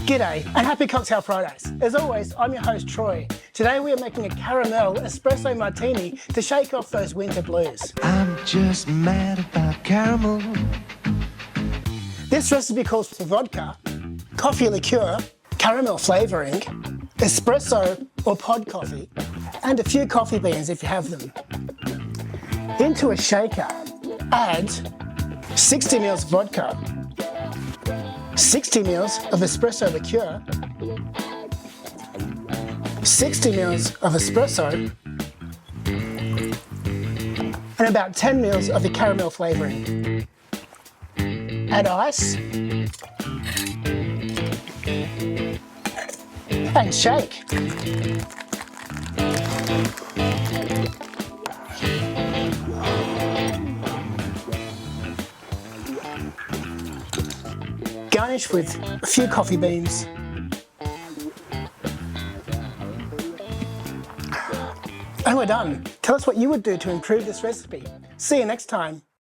G'day and happy Cocktail Fridays. As always, I'm your host Troy. Today we are making a caramel espresso martini to shake off those winter blues. I'm just mad about caramel. This recipe calls for vodka, coffee liqueur, caramel flavouring, espresso or pod coffee, and a few coffee beans if you have them. Into a shaker, add 60 ml vodka, 60 ml of espresso liqueur, 60 ml of espresso, and about 10 ml of the caramel flavouring. Add ice and shake. Garnish with a few coffee beans. And we're done. Tell us what you would do to improve this recipe. See you next time.